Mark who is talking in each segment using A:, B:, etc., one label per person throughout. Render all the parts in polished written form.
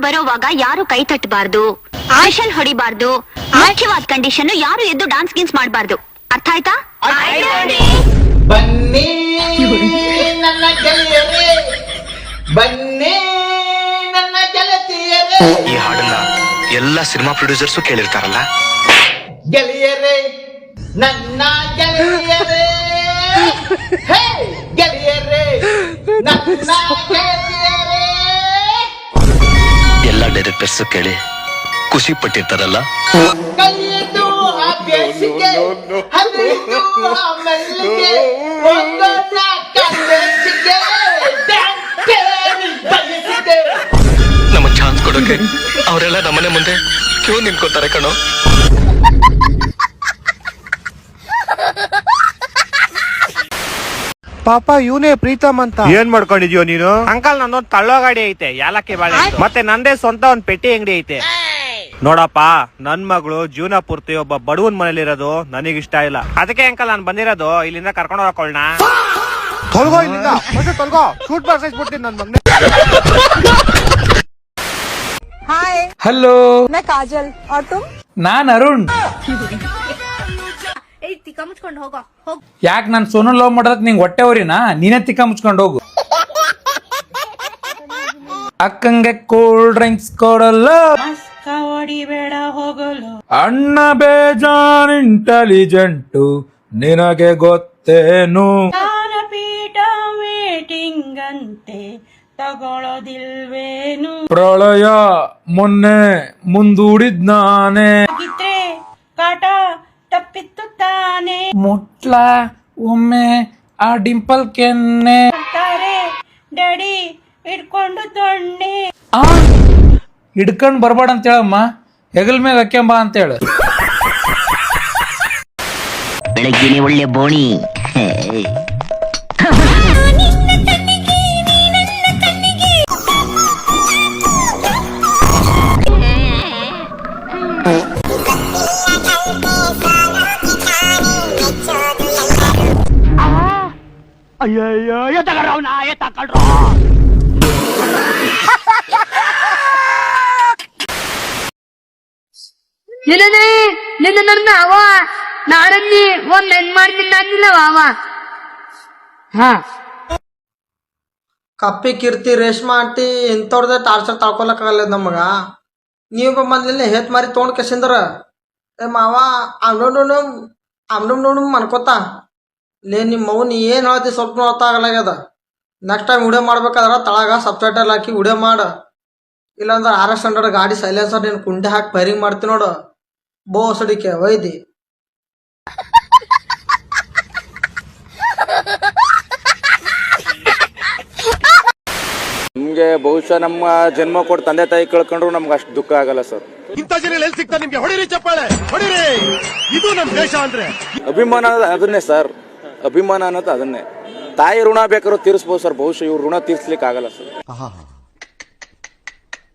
A: ಬರೋವಾಗ ಯಾರು ಕೈ ತಟ್ಟಬಾರ್ದು, ಆಶನ್ ಹೊಡಿಬಾರ್ದು, ಮುಖ್ಯವಾದ ಕಂಡೀಷನ್ ಯಾರು ಎದ್ದು ಡಾನ್ಸ್ ಗಿನ್ಸ್ ಮಾಡಬಾರ್ದು. ಅರ್ಥ ಆಯ್ತಾ?
B: ಬನ್ನಿ ನನ್ನ ಗೆಳೆಯರೇ, ಬನ್ನಿ ನನ್ನ ಗೆಳತಿಯರೇ.
C: ಈ ಹಾಡನ್ನ ಎಲ್ಲ ಸಿನಿಮಾ ಪ್ರೊಡ್ಯೂಸರ್ಸು ಕೇಳಿರ್ತಾರಲ್ಲ.
B: ಗೆಳೆಯರೇ, ನನ್ನ ಗೆಳೆಯರೇ, ಹೇ ಗೆಳೆಯರೇ, ನನ್ನ ಗೆಳೆಯರೇ.
C: ಎಲ್ಲ ಡೈರೆಕ್ಟರ್ಸ್ ಕೇಳಿ ಖುಷಿ ಪಟ್ಟಿರ್ತಾರಲ್ಲ.
B: ಕಲಿಯಿತು ಆ ಬೇಸಿಗೆ, ಹರಿಯಿತು ಆ ಮೆಲ್ಲಿಗೆ, ಒಂದೊಂದ ಕಾಲೇಜಿಗೆ ಬಯಸಿದೆ.
C: ನಮಗ್ ಚಾನ್ಸ್ ಕೊಡೋಕೆ ಅವರೆಲ್ಲ ನಮ್ಮನೆ ಮುಂದೆ ಕ್ಯೂ ನಿಂತ್ಕೋತಾರೆ ಕಣೋ.
D: ಪಾಪ ಇವನೇ ಪ್ರೀತಮ್ ಅಂತ.
E: ಏನ್ ಮಾಡ್ಕೊಂಡಿದ್ಯೋ ನೀನು?
D: ಅಂಕಲ್ ನಂದೊಂದ್ ತಳ್ಳೋ ಗಾಡಿ ಐತೆ, ಯಾಲಕ್ಕಿ ಬಾಳೆ, ಮತ್ತೆ ನಂದೇ ಸ್ವಂತ ಒಂದ್ ಪೆಟ್ಟಿ ಅಂಗಡಿ ಐತೆ. ನೋಡಪ್ಪ, ನನ್ ಮಗಳು ಜೀವನ ಪೂರ್ತಿ ಒಬ್ಬ ಬಡವನ್ ಮನೇಲಿರೋದು ನನಗಿಷ್ಟ ಇಲ್ಲ. ಅದಕ್ಕೆ ಅಂಕಲ್ ನಾನ್ ಬಂದಿರೋದು ಇಲ್ಲಿಂದ ಕರ್ಕೊಂಡು ಹೋಗೋಣ. ತೊಳ್ಗೋ ಇಲ್ಲಿಂದ, ಮತ್ತೆ ತೊಳ್ಗೋ, ಶೂಟ್ ಬರ್ಸೈಸ್ಬಿಡ್ತೀನಿ ನನ್ ಮಗನೇ.
F: हाय
G: हेलो,
F: मैं काजल और तुम?
G: ನಾನ್ ಅರುಣ್.
A: ತಿಕ್ಕ ಮುಚ್ಕೊಂಡು ಹೋಗೋ.
G: ಯಾಕೆ ನಾನ್ ಸೋನು ಲವ್ ಮಾಡೋದಕ್ ನಿಂಗ್ ಹೊಟ್ಟೆ ಉರಿನಾ? ನೀನೇ ತಿಕ್ಕ ಮುಚ್ಕೊಂಡು ಹೋಗು. ಅಕ್ಕಂಗೆ ಕೂಲ್ ಡ್ರಿಂಕ್ಸ್ ಕೊಡಲ್ಲ, ಅಣ್ಣ ಬೇಜಾನ್ ಇಂಟೆಲಿಜೆಂಟು, ನಿನಗೆ ಗೊತ್ತೇನು?
H: ತಗೊಳ್ಳೋದಿಲ್ವೇನು?
G: ಪ್ರಳಯ ಮೊನ್ನೆ ಮುಂದೂಡಿದ್ ನಾನೇ,
H: ಕಾಟ ತಪ್ಪಿತ್ತು ತಾನೆ.
G: ಮುಟ್ಲ ಒಮ್ಮೆ ಆ ಡಿಂಪಲ್ ಕೆನ್ನೆ,
H: ಡ್ಯಾಡಿ ಇಟ್ಕೊಂಡು ದೊಣ್ಣೆ.
G: ಹಿಡ್ಕೊಂಡ್ ಬರ್ಬೇಡ ಅಂತ ಹೇಳಮ್ಮ, ಹೆಗಲ್ ಮೇಲೆ ಹಾಕ್ಯಂಬ ಅಂತ ಹೇಳ.
I: ಬೆಳಗ್ಗಿನ ಒಳ್ಳೆ ಬೋಣಿ.
D: ಅಯ್ಯಯ್ಯೋ, ಎತ್ತಕಳ್ರವ್ನ, ಎತ್ತಕಳ್ರು.
J: ನಿನ್ನ ನನ್ನ ಅವ ನಾಡನ್ನಿ ಒಂದ್ ಹೆಣ್ ಮಾಡ್ತೀನಿ ಅಂದಿಲ್ಲವ ಅವ.
B: ಕಪ್ಪಿ ಕೀರ್ತಿ ರೇಷ್ಮಾ ಆಂಟಿ ಇಂಥವ್ರದೇ ಟಾರ್ಚರ್ ತಾಳ್ಕೊಳಕ್ಕಾಗಲ್ಲ ನಮಗ. ನೀವು ಮೊದ್ಲಿನ ಹೇತ್ ಮಾರಿ ತೊಗೊಂಡ್ ಕೆಸಿಂದ್ರ ಏ ಮಾವ ಆಮ್ನು ಅನ್ಕೋತ ಲೇ ನಿಮ್ಮ ಮೌನ್ ಏನ್ ಹೇಳ್ತಿ ಸ್ವಲ್ಪ ಅರ್ಥ ಆಗಲಾಗ್ಯದ. ನೆಕ್ಸ್ಟ್ ಟೈಮ್ ವಿಡಿಯೋ ಮಾಡ್ಬೇಕಾದ್ರ ತಳಗ ಸಬ್ಟೈಟಲ್ ಹಾಕಿ ವಿಡಿಯೋ ಮಾಡ, ಇಲ್ಲಾಂದ್ರೆ RS100 ಗಾಡಿ ಸೈಲೆನ್ಸರ್ ನೀನು ಕುಂಡೆ ಹಾಕಿ ಫೈರಿಂಗ್ ಮಾಡ್ತಿ ನೋಡು. ಬೋಸಡಿಕೆ ಒಯ್ದಿ.
K: ನಮ್ಗೆ ಬಹುಶಃ ನಮ್ಮ ಜನ್ಮ ಕೊಟ್ಟು ತಂದೆ ತಾಯಿ ಕಳ್ಕೊಂಡ್ರು ನಮ್ಗೆ ಅಷ್ಟು ದುಃಖ ಆಗಲ್ಲ ಸರ್.
E: ಇಂಥ ಜನ ಎಲ್ಲಿ ಸಿಗ್ತಾರೆ ನಿಮ್ಗೆ? ಹೊಡಿರಿ ಚಪ್ಪಾಳೆ, ಹೊಡಿರಿ. ಇದು ನಮ್ ದೇಶ ಅಂದ್ರೆ
K: ಅಭಿಮಾನ ಅದನ್ನೇ ಸರ್, ಅಭಿಮಾನ ಅನ್ನೋದು ಅದನ್ನೇ. ತಾಯಿ ಋಣ ಬೇಕಾದ್ರೂ ತೀರಿಸ್ಬೋದು ಸರ್, ಬಹುಶಃ ಇವ್ರು ಋಣ ತೀರ್ಸ್ಲಿಕ್ಕೆ ಆಗಲ್ಲ ಸರ್.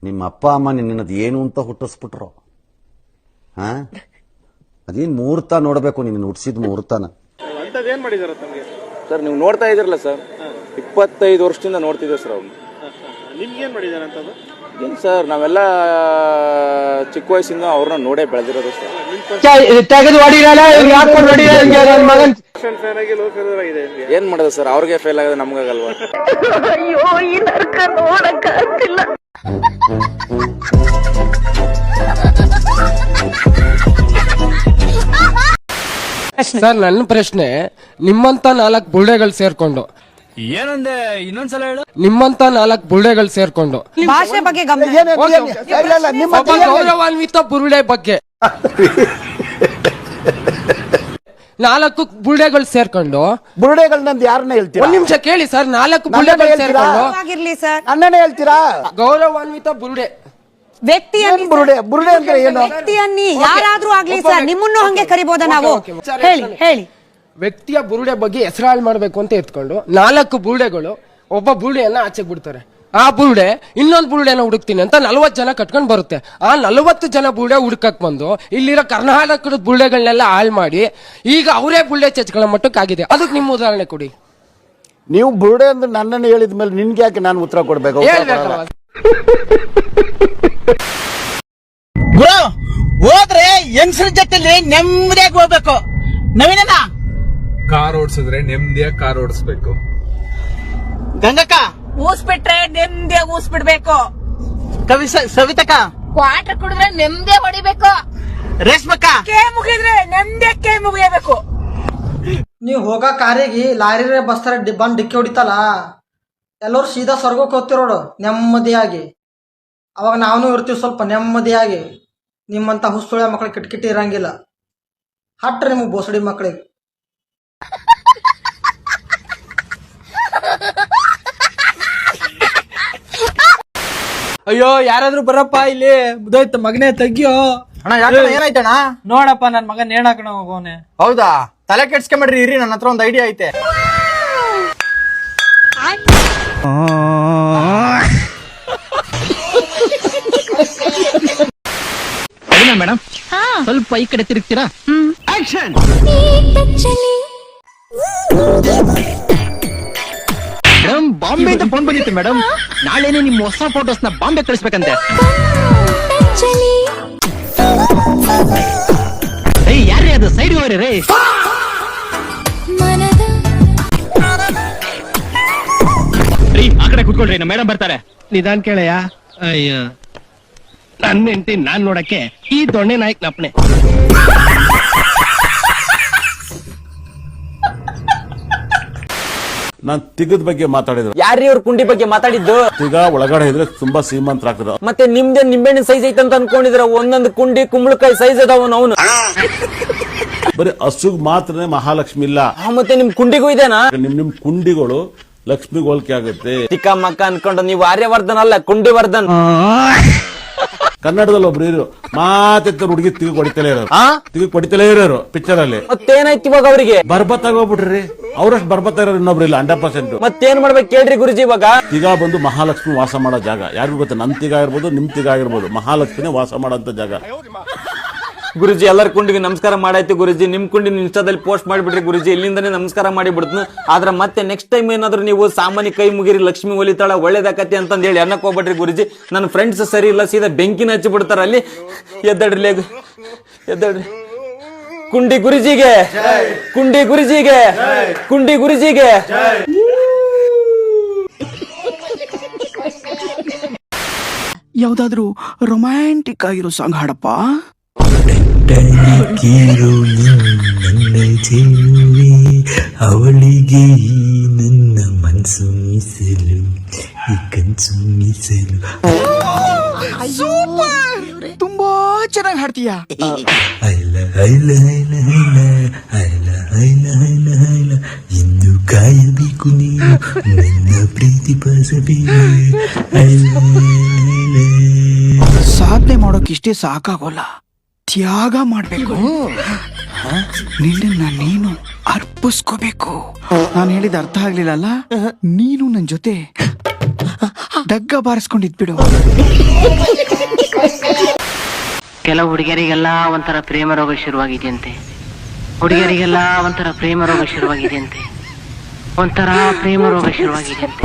L: ನಿಮ್ಮ ಅಪ್ಪ ಅಮ್ಮ ನಿನ್ನದು ಏನು ಅಂತ ಹುಟ್ಟಿಸ್ಬಿಟ್ರು. ಅದೇನ್ ಮುಹೂರ್ತ ನೋಡ್ಬೇಕು, ನಿನ್ನ ಹುಟ್ಟಿಸಿದ ಮುಹೂರ್ತನ.
K: ಏನ್ ಮಾಡಿದಾರ ಸರ್? ನೀವು ನೋಡ್ತಾ ಇದಿರಲ್ಲ ಸರ್, 25 ವರ್ಷದಿಂದ ನೋಡ್ತಿದ್ದೇವೆ ಸರ್. ಅವ್ನು
E: ನಿಮ್ಗೇನ್ ಮಾಡಿದಾರೆ ಅಂತದ್ದು?
K: ಏನ್ ಸರ್, ನಾವೆಲ್ಲ ಚಿಕ್ಕ ವಯಸ್ಸಿಂದ ಅವ್ರನ್ನ ನೋಡೇ ಬೆಳೆದಿರೋದು ಸರ್. ಏನ್ ಮಾಡೋದು ಸರ್, ಅವ್ರಿಗೆ ಫೇಲ್ ಆಗಿದೆ, ನಮ್ಗಾಗಲ್ವಾ?
D: ಸರ್, ನನ್ನ ಪ್ರಶ್ನೆ, ನಿಮ್ಮಂತ 4 ಬುಳ್ಳೆಗಳು ಸೇರ್ಕೊಂಡು
G: ಏನಂದೆ? ಇನ್ನೊಂದ್ಸಲ ಹೇಳು.
D: ನಿಮ್ಮಂತ 4 ಬುಳ್ಳೆಗಳು ಸೇರ್ಕೊಂಡು
F: ಭಾಷೆ ಬಗ್ಗೆ ಗಮನ.
D: ಒಬ್ಬ ಗೌರವಾನ್ವಿತ ಬುರುಡೆ ಬಗ್ಗೆ 4 ಬುಳ್ಳೆಗಳು ಸೇರ್ಕೊಂಡು,
E: ಬುರುಡೆಗಳನ್ನಂದು ಯಾರನ್ನ ಹೇಳ್ತೀರಾ?
D: ಒಂದ್ ನಿಮಿಷ ಕೇಳಿ ಸರ್. 4 ಬುಳ್ಳೆಗಳು ಸೇರ್ಕೊಂಡು
F: ಆಗಿರ್ಲಿ ಸರ್.
E: ಅಣ್ಣನೇ ಹೇಳ್ತೀರಾ?
D: ಗೌರವಾನ್ವಿತ ಬುರುಡೆ
F: ವ್ಯಕ್ತಿ
E: ಬುರುಡೆ ಅಂದ್ರೆ ಏನು?
F: ವ್ಯಕ್ತಿಯನ್ನಿ ಯಾರಾದ್ರೂ ಆಗ್ಲಿ ಸರ್, ನಿಮ್ಮನ್ನು ಹಂಗೆ ಕರಿಬೋದ ನಾವು? ಹೇಳಿ.
D: ವ್ಯಕ್ತಿಯ ಬುರುಡೆ ಬಗ್ಗೆ ಹೆಸರಾಳು ಮಾಡ್ಬೇಕು ಅಂತ ಎತ್ಕೊಂಡು 4 ಬುರುಡೆಗಳು ಒಬ್ಬ ಬುರುಡೆಯನ್ನ ಆಚೆಗೆ ಬಿಡ್ತಾರೆ. ಆ ಬುರುಡೆ ಇನ್ನೊಂದು ಬುರುಡೆನ ಹುಡುಕ್ತೀನಿ ಅಂತ 40 ಜನ ಕಟ್ಕೊಂಡ್ ಬರುತ್ತೆ. ಆ 40 ಜನ ಬುರುಡೆ ಹುಡುಕಕ್ ಬಂದು ಇಲ್ಲಿರೋ ಕರ್ನಾಟಕದ ಬುರುಡೆಗಳನ್ನೆಲ್ಲ ಹಾಳು ಮಾಡಿ ಈಗ ಅವರೇ ಬುರುಡೆ ಚಚ್ಕೊಳ್ಳೋ ಮಟ್ಟಕ್ಕಾಗಿದೆ. ಅದಕ್ಕೆ ನಿಮ್ಮ ಉದಾಹರಣೆ ಕೊಡಿ.
E: ನೀವು ಬುರುಡೆ ಅಂದ್ರೆ ನನ್ನನ್ನು ಹೇಳಿದ್ಮೇಲೆ ನಿನ್ಗೆ ಯಾಕೆ ನಾನು ಉತ್ತರ ಕೊಡ್ಬೇಕು?
B: ಹೆಂಗಸ್ರ ಜೊತೆಲಿ ನೆಮ್ಮದಿಯಾಗಿ ಹೋಗ್ಬೇಕು. ನವೀನಣ್ಣ
K: ಕಾರ್ ಓಡಿಸಿದ್ರೆ ನೆಮ್ಮದಿಯಾಗಿ ಕಾರ್ ಓಡಿಸ್ಬೇಕು.
B: ಗಂಗಕ್ಕ
H: ಊಸ್ಬಿಟ್ರೆ ನೆಮ್ಮದಿಯಾಗಿ ಊಸ್ಬಿಡ್ಬೇಕು.
B: ಸವಿತಕ್ಕ
J: ಕ್ವಾರ್ಟರ್ ಕುಡಿದ್ರೆ ನೆಮ್ಮದಿ ಹೊಡಿಬೇಕು.
B: ರೇಷ್ಮಕ್ಕ
H: ಕೇ ಮುಗಿದ್ರೆ ನೆಮ್ಮದಿಯಾಗಿ ಕೇ ಮುಗಿಯಬೇಕು.
B: ನೀವ್ ಹೋಗ ಕಾರಿಗೆ ಲಾರಿ ಬಸ್ತಾರ ಬಂದ್ ಡಿಕ್ಕಿ ಹೊಡಿತಲ್ಲ, ಎಲ್ಲರೂ ಸೀದಾ ಸ್ವರ್ಗಕ್ಕೆ ಹೋಗ್ತಿರೋಡು ನೆಮ್ಮದಿಯಾಗಿ. ಅವಾಗ ನಾವೂ ಇರ್ತೀವಿ ಸ್ವಲ್ಪ ನೆಮ್ಮದಿಯಾಗಿ. ನಿಮ್ಮಂತ ಹುಸ್ತುಳೆ ಮಕ್ಳಿಗೆ ಕಿಟಕಿಟಿ ಇರಂಗಿಲ್ಲ. ಹಟ್ರಿ ನಿಮ್ಗೆ ಬೋಸಡಿ ಮಕ್ಳಿಗೆ.
D: ಅಯ್ಯೋ ಯಾರಾದ್ರೂ ಬರಪ್ಪ ಇಲ್ಲಿ, ಮುದೋಯ್ತು ಮಗನೇ ತೆಗಿಯೋ.
B: ಅಣ್ಣ ಯಾಕೆ ಏನಾಯ್ತಣ್ಣ?
D: ನೋಡಪ್ಪ ನನ್ ಮಗನ್ ನೇಣಾಕಣ ಹೋಗೋನೆ.
B: ಹೌದಾ? ತಲೆ ಕೆಡ್ಸ್ಕೊಂಬಿಡ್ರಿ, ಇರಿ ನನ್ನ ಹತ್ರ ಒಂದು ಐಡಿಯಾ ಐತೆ.
I: ಮೇಡಮ್ ಸ್ವಲ್ಪ ಈ ಕಡೆ ತಿರುಗ್ತೀರಾ? ಆಕ್ಷನ್. ಮೇಡಮ್ ಬಾಂಬೆ ಅಂತ ಫೋನ್ ಬಂದಿತ್ತು ಮೇಡಮ್. ನಾಳೆನೆ ನಿಮ್ ಹೊಸ ಫೋಟೋಸ್ ನ ಬಾಂಬೆ ಕಳಿಸ್ಬೇಕಂತೆ. ಯಾರೇ ಅದು ಸೈಡ್ ಹೋಗ್ರಿ ರೇ. ಆ ಕಡೆ ಕುತ್ಕೊಳ್ರಿ, ನಮ್ಮ ಮೇಡಮ್ ಬರ್ತಾರೆ. ನಿಧಾನ್ ಕೇಳಯ್ಯ. ಅಯ್ಯ ನನ್ನ ಹೆಂಡತಿ ನಾನ್ ನೋಡಕ್ಕೆ ಈ ದೊಣ್ಣೆ ನಾಯಕ್ ನಪ್ಪನೆ.
E: ನಾನ್ ತಿಗದ ಬಗ್ಗೆ ಮಾತಾಡಿದ್ರು.
K: ಯಾರೀ ಅವ್ರ ಕುಂಡಿ ಬಗ್ಗೆ ಮಾತಾಡಿದ್ದು?
E: ತಿಗ ಒಳಗಡೆ ಇದ್ರೆ ತುಂಬಾ ಶ್ರೀಮಂತರಾಗ್ತದ.
K: ಮತ್ತೆ ನಿಮ್ದೇ ನಿಂಬೆಹಣ್ಣಿನ ಸೈಜ್ ಐತಂತ ಅನ್ಕೊಂಡಿದ್ರ? ಒಂದೊಂದು ಕುಂಡಿ ಕುಂಬಳಕಾಯಿ ಸೈಜ್ ಅದಾವ. ಅವನು
E: ಬರೀ ಹಸುಗ್ ಮಾತ್ರನೇ ಮಹಾಲಕ್ಷ್ಮಿ ಇಲ್ಲ.
K: ಮತ್ತೆ ನಿಮ್ ಕುಂಡಿಗೂ ಇದೇನಾ?
E: ನಿಮ್ ಕುಂಡಿಗಳು ಲಕ್ಷ್ಮಿ ಹೋಲಿಕೆ ಆಗುತ್ತೆ.
K: ಚಿಕ್ಕ ಮಕ್ಕ ಅನ್ಕೊಂಡು ನೀವು ಆರ್ಯವರ್ಧನ್ ಅಲ್ಲ, ಕುಂಡಿವರ್ಧನ್.
E: ಕನ್ನಡದಲ್ಲಿ ಒಬ್ರು ಇರು ಮಾತೆತ್ತ ಹುಡುಗಿ ತಿಗಿ ಹೊಡಿತಲೇ ಇರೋರು, ತಿಗಿ ಹೊಡಿತಲೇ ಇರೋರು ಪಿಕ್ಚರ್ ಅಲ್ಲಿ.
K: ಮತ್ತೇನಾಯ್ತು ಇವಾಗ ಅವ್ರಿಗೆ?
E: ಬರ್ಬತ್ತಾಗೋಗ್ಬಿಟ್ರಿ. ಅವ್ರಷ್ಟು ಬರ್ಬತ್ತಾ ಇರೋರು ಇನ್ನೊಬ್ರು ಇಲ್ಲ, 100%.
K: ಮತ್ತೇನ್ ಮಾಡ್ಬೇಕು ಕೇಳ್ರಿ ಗುರುಜಿ ಇವಾಗ?
E: ತಿಗ ಬಂದು ಮಹಾಲಕ್ಷ್ಮಿ ವಾಸ ಮಾಡೋ ಜಾಗ. ಯಾರಿಗೂ ಗೊತ್ತ? ನಮ್ ತಿಗ ಆಗಿರ್ಬೋದು, ನಿಮ್ ತಿಗ ಆಗಿರ್ಬೋದು, ಮಹಾಲಕ್ಷ್ಮಿನೇ ವಾಸ ಮಾಡೋಂತ ಜಾಗ.
K: ಗುರುಜಿ ಎಲ್ಲರ ಕುಂಡಿಗೆ ನಮಸ್ಕಾರ ಮಾಡಾಯ್ತು ಗುರುಜಿ. ನಿಮ್ ಕುಂಡಿ ಇನ್ಸ್ಟಾದಲ್ಲಿ ಪೋಸ್ಟ್ ಮಾಡಿಬಿಡ್ರಿ ಗುರುಜಿ. ಇಲ್ಲಿಂದನೇ ನಮಸ್ಕಾರ ಮಾಡಿ ಬಿಡ್ತೀನಿ. ಆದ್ರೆ ಮತ್ತೆ ನೆಕ್ಸ್ಟ್ ಟೈಮ್ ಏನಾದ್ರು ನೀವು ಸಾಮಾನ್ಯ ಕೈ ಮುಗಿರಿ ಲಕ್ಷ್ಮಿ ಒಲಿತಾಳ ಒಳ್ಳೇದಾಕತಿ ಅಂತಂದ್ ಹೇಳಿ ಅನ್ನಕ್ ಹೋಗ್ಬಿಡ್ರಿ ಗುರುಜಿ. ನನ್ನ ಫ್ರೆಂಡ್ಸ್ ಸರಿ ಇಲ್ಲ, ಸೀದಾ ಬೆಂಕಿನ ಹಚ್ಚಿ ಬಿಡ್ತಾರ ಅಲ್ಲಿ. ಎದ್ದಡ್ರಿ ಎದ್ದಡ್ರಿ. ಕುಂಡಿ ಗುರುಜಿಗೆ, ಕುಂಡಿ ಗುರುಜಿಗೆ, ಕುಂಡಿ ಗುರುಜಿಗೆ.
I: ಯಾವ್ದಾದ್ರು ರೊಮ್ಯಾಂಟಿಕ್ ಆಗಿರೋ ಸಾಂಗ್ ಹಾಡಪ್ಪ. ನನ್ನ ಜೀವೇ ಅವಳಿಗೆ ನನ್ನ ಮನಸ್ಸು ಮೀಸಲು, ಈ ಕನ್ಸು ಮೀಸಲು. ತುಂಬಾ ಚೆನ್ನಾಗಿ ಹಾಡ್ತೀಯ. ಐಲ ಐಲ ಐಲ ಐಲ ಐಲ ಐಲ ಐಲ ಐಲ ಎಂದು ಕಾಯಬೇಕು ನೀನು ನನ್ನ ಪ್ರೀತಿ ಪಾಸಬೇಕು. ಸಾಧನೆ ಮಾಡೋಕೆ ಇಷ್ಟೇ ಸಾಕಾಗೋಲ್ಲ, ತ್ಯಾಗ ಮಾಡ್ಬೇಕು. ನಿನ್ನ ನೀನು ಅರ್ಪಿಸ್ಕೋಬೇಕು. ನಾನು ಹೇಳಿದ ಅರ್ಥ ಆಗ್ಲಿಲ್ಲ? ನೀನು ನನ್ ಜೊತೆ ಡಗ್ಗ ಬಾರಿಸ್ಕೊಂಡಿದ್ಬಿಡು. ಕೆಲವು ಹುಡುಗಿಯರಿಗೆಲ್ಲ ಒಂಥರ ಪ್ರೇಮ ರೋಗ ಶುರುವಾಗಿದೆಯಂತೆ. ಹುಡುಗಿಯರಿಗೆಲ್ಲ ಒಂಥರ ಪ್ರೇಮ ರೋಗ ಶುರುವಾಗಿದೆಯಂತೆ. ಒಂಥರ ಪ್ರೇಮ ರೋಗ ಶುರುವಾಗಿದೆಯಂತೆ.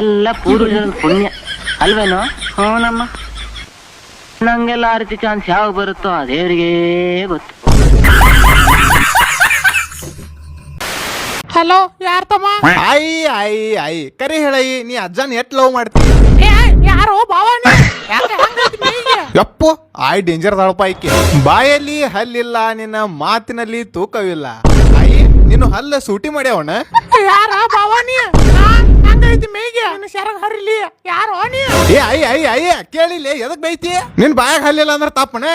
I: ಎಲ್ಲ ಪೂರ್ವಜರ ಪುಣ್ಯ ಅಲ್ವೇನೋ? ನಮ್ಮ ನಂಗೆಲ್ಲ ಆ ರೀತಿ ಚಾನ್ಸ್ ಯಾವಾಗ ಬರುತ್ತೋ ಆ ದೇವರಿಗೆ ಗೊತ್ತು.
H: ಹಲೋ, ಯಾರ ತಮ್ಮ?
K: ಐ ಕರಿ ಹೇಳಯಿ, ನೀ ಅಜ್ಜನ್ ಎಟ್ ಲವ್ ಮಾಡ್ತಿ?
H: ಯಾರೋ ಬಾವಾಣಿ
K: ಯಪ್ಪು ಆಯ್ ಡೇಂಜರ್ ದಳಪ ಐಕೆ. ಬಾಯಲ್ಲಿ ಹಲ್ಲಿಲ್ಲ, ನಿನ್ನ ಮಾತಿನಲ್ಲಿ ತೂಕವಿಲ್ಲ. ಆಯಿ ನೀನು ಹಲ್ಲ ಸೂಟಿ ಮಾಡ್ಯಾವಣ.
H: ಯಾರ ಬಾವಾಣಿ? ಹಂಗೈತಿ ಮೇಗೆ ಶರಗ್ ಹರಿಲಿ. ಯಾರೋ ನೀ?
K: ಏ ಅಯ್ಯ ಕೇಳಿಲ್ಲ, ಎದಕ್ ಬೈತಿ? ನಿನ್ ಬಾಯಾಗ ಹಲ್ಲಿಲ್ಲ ಅಂದ್ರೆ ತಪ್ಪಣ.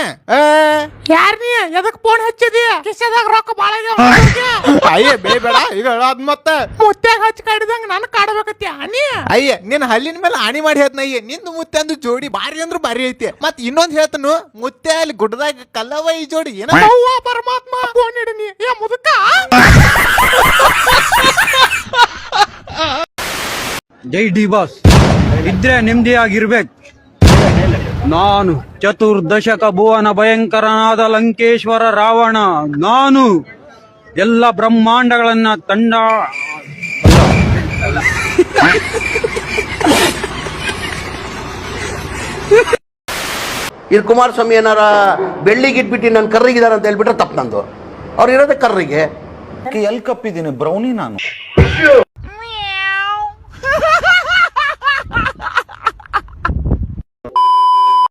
H: ಯಾರ ನೀ? ಎದಕ್ ಫೋನ್ ಹಚ್ಚಿದಿ? ಕಿಸೆದಾಗ ರೊಕ್ಕ ಬಾಳ
K: ಅಯ್ಯ ಬೇಡ ಈಗ ಹೇಳೋದ್ ಮತ್ತ
H: ಮುತ್ಯಾಗ ಹಚ್ಚಿ ಕಾಡಿದಂಗ ನಾನು ಕಾಡಬೇಕತ್ತಿ ಆನಿ.
K: ಅಯ್ಯ ನಿನ್ ಹಲ್ಲಿನ ಮೇಲೆ ಆಣಿ ಮಾಡಿ ಹೇಳ್ತನಯ್ಯ, ನಿಂದು ಮುತ್ತೆ ಅಂದು ಜೋಡಿ ಬಾರಿ ಅಂದ್ರು ಬಾರಿ ಐತಿ. ಮತ್ ಇನ್ನೊಂದ್ ಹೇಳ್ತನು, ಮುತ್ತೆ ಅಲ್ಲಿ ಗುಡ್ಡದಾಗ ಕಲ್ಲವ ಈ ಜೋಡಿ ಏನ
H: ಪರಮಾತ್ಮ ಫೋನ್ ಇಡನಿ. ಏ ಮುದುಕ
D: ಜೈ ಡಿ ಬಾಸ್ ಇದ್ರೆ ನೆಮ್ಮದಿ ಆಗಿರ್ಬೇಕು. ನಾನು ಚತುರ್ದಶಕ ಭುವನ ಭಯಂಕರನಾದ ಲಂಕೇಶ್ವರ ರಾವಣ. ನಾನು
G: ಎಲ್ಲ ಬ್ರಹ್ಮಾಂಡಗಳನ್ನ ತಂಡ
L: ಇಲ್ಲಿ ಕುಮಾರಸ್ವಾಮಿ ಏನಾರ ಬೆಳ್ಳಿಗಿಟ್ಬಿಟ್ಟು ನಾನು ಕರ್ರಿಗಿದಾರ ಅಂತ ಹೇಳ್ಬಿಟ್ರೆ ತಪ್ಪು ನಂದು. ಅವ್ರು ಇರೋದೇ ಕರ್ರಿಗೆ. ಎಲ್ಲಿ ಕಪ್ಪಿದ್ದೀನಿ ಬ್ರೌನಿ ನಾನು.